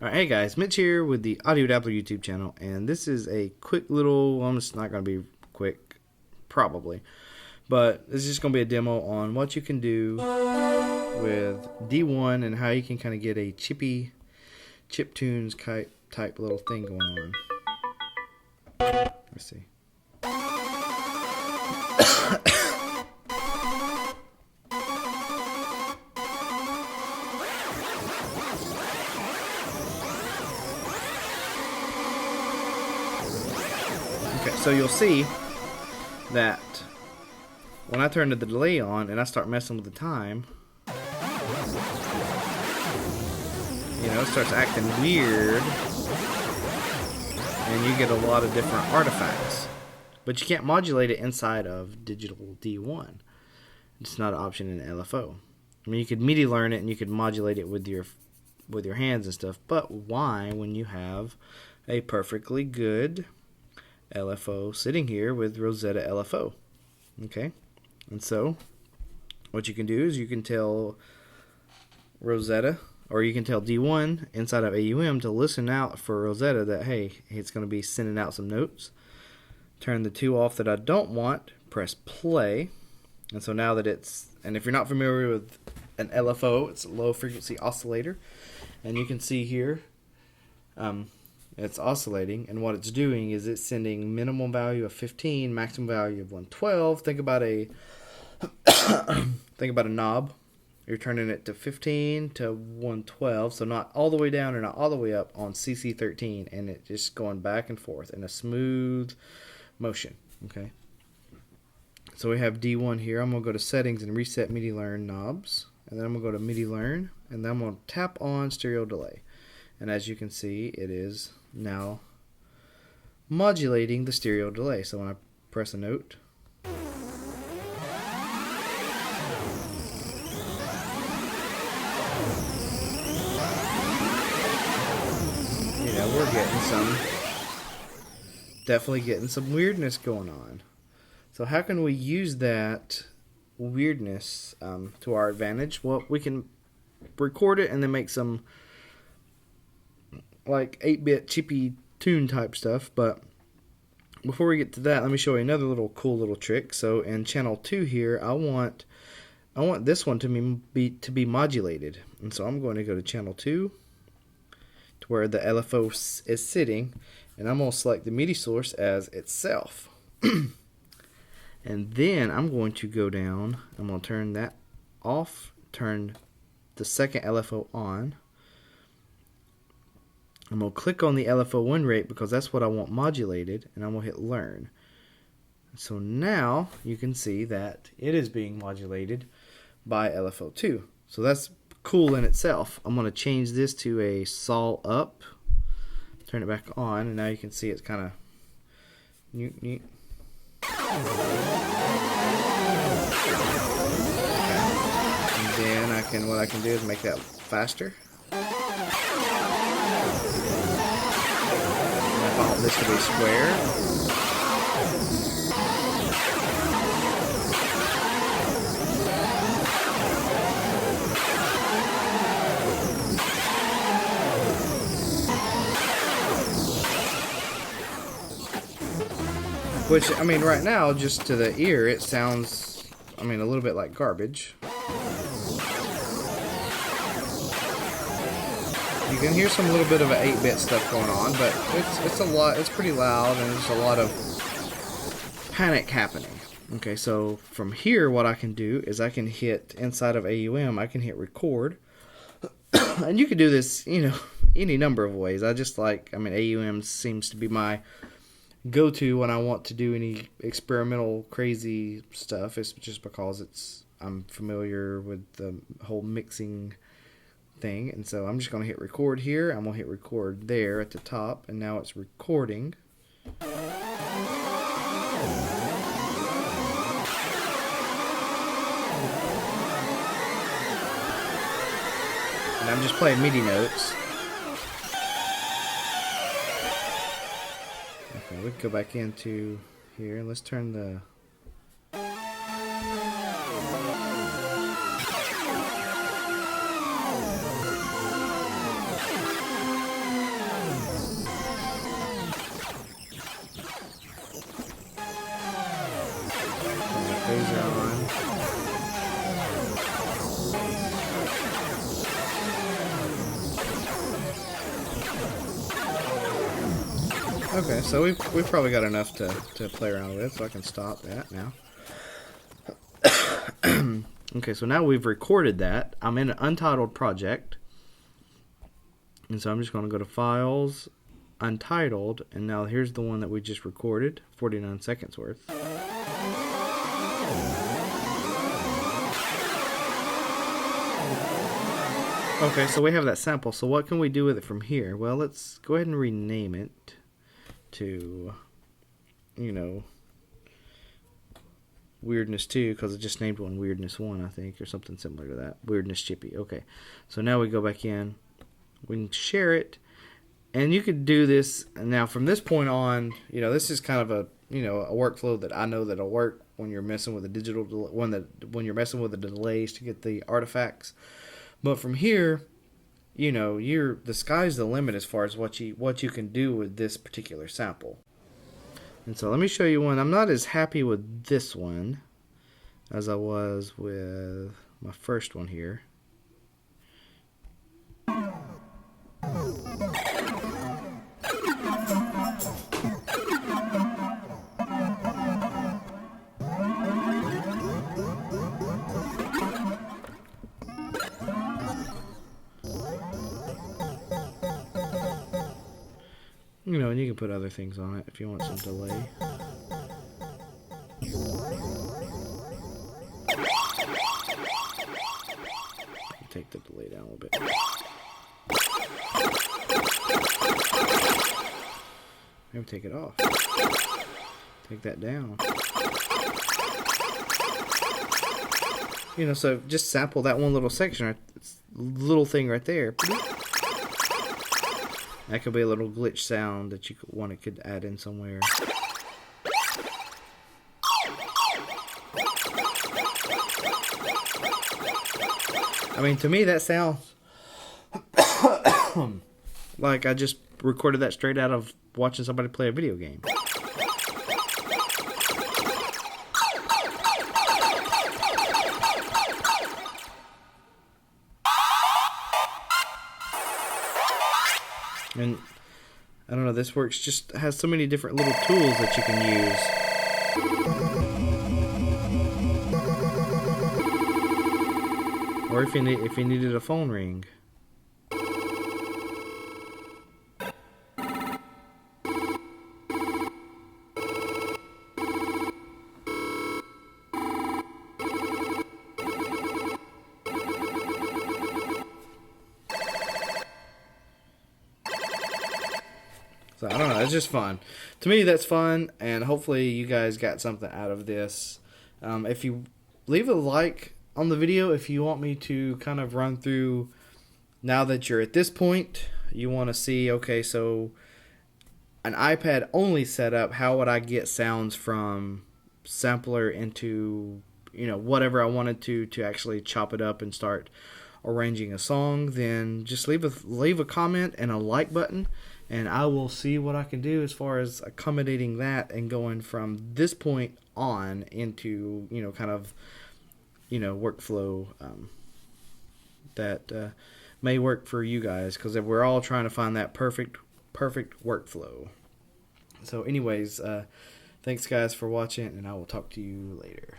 Alright, hey guys, Mitch here with the AudioDabbler YouTube channel, and this is a quick little, well, it's not going to be quick, probably, but this is just going to be a demo on what you can do with D1 and how you can kind of get a chiptunes type little thing going on. Let's see. Okay, so you'll see that when I turn the delay on and I start messing with the time, it starts acting weird and you get a lot of different artifacts. But you can't modulate it inside of digital D1. It's not an option in LFO. I mean, you could MIDI learn it and you could modulate it with your hands and stuff, but why when you have a perfectly good LFO sitting here with Rozeta LFO? Okay, and so what you can do is you can tell Rozeta, or you can tell D1 inside of AUM to listen out for Rozeta that, hey, it's going to be sending out some notes. Turn the two off that I don't want, press play, and so now that and if you're not familiar with an LFO, it's a low frequency oscillator, and you can see here it's oscillating, and what it's doing is it's sending minimum value of 15, maximum value of 112. Think about a knob. You're turning it to 15 to 112, so not all the way down or not all the way up on CC13, and it's just going back and forth in a smooth motion. Okay. So we have D1 here. I'm gonna go to settings and reset MIDI learn knobs, and then I'm gonna go to MIDI learn, and then I'm gonna tap on stereo delay. And as you can see, it is now modulating the stereo delay. So when I press a note, we're definitely getting some weirdness going on. So how can we use that weirdness to our advantage? Well, we can record it and then make some like 8-bit chippy tune type stuff, but before we get to that, let me show you another cool little trick. So in channel 2 here, I want this one to be modulated, and so I'm going to go to channel 2 to where the LFO is sitting, and I'm going to select the MIDI source as itself. And then I'm going to go down, I'm going to turn that off, turn the second LFO on. I'm going to click on the LFO win rate because that's what I want modulated, and I'm going to hit learn. So now you can see that it is being modulated by LFO 2. So that's cool in itself. I'm going to change this to a saw up, turn it back on, and now you can see it's kind of neat. Okay. And then what I can do is make that faster. I want this to be square. Which, I mean, right now, just to the ear, it sounds, a little bit like garbage. You can hear some little bit of 8-bit stuff going on, but it's pretty loud, and there's a lot of panic happening. Okay, so from here, what I can do is I can hit inside of AUM, I can hit record, and you can do this, any number of ways. AUM seems to be my go-to when I want to do any experimental crazy stuff. It's just because I'm familiar with the whole mixing thing, and so I'm just going to hit record here. I'm going to hit record there at the top, and now it's recording. And I'm just playing MIDI notes. Okay, we can go back into here and let's turn the Okay, so we've probably got enough to play around with, so I can stop that now. Okay, so now we've recorded that. I'm in an untitled project. And so I'm just going to go to Files, Untitled, and now here's the one that we just recorded, 49 seconds worth. Okay, so we have that sample. So what can we do with it from here? Well, let's go ahead and rename it to, you know, Weirdness 2, because I just named one Weirdness 1, I think, or something similar to that. Weirdness Chippy. Okay, so now we go back in. We can share it, and you could do this now from this point on. You know, this is kind of a a workflow that I know that'll work when you're messing with a digital when you're messing with the delays to get the artifacts. But from here, you know, the sky's the limit as far as what you can do with this particular sample. And so let me show you one. I'm not as happy with this one as I was with my first one here. You know, and you can put other things on it if you want some delay. Take the delay down a little bit. Maybe take it off. Take that down. You know, so just sample that one little section, little thing right there. That could be a little glitch sound that you could add in somewhere. I mean, to me, that sounds like I just recorded that straight out of watching somebody play a video game. And I don't know, this works, just has so many different little tools that you can use. Or if you needed a phone ring. So I don't know, it's just fun. To me, that's fun, and hopefully you guys got something out of this. If you leave a like on the video, if you want me to kind of run through, now that you're at this point, you want to see, okay, so an iPad only setup, how would I get sounds from sampler into, you know, whatever I wanted to actually chop it up and start arranging a song, then just leave a comment and a like button, and I will see what I can do as far as accommodating that and going from this point on into, you know, kind of, you know, workflow that may work for you guys, because we're all trying to find that perfect workflow. So anyways, thanks guys for watching, and I will talk to you later.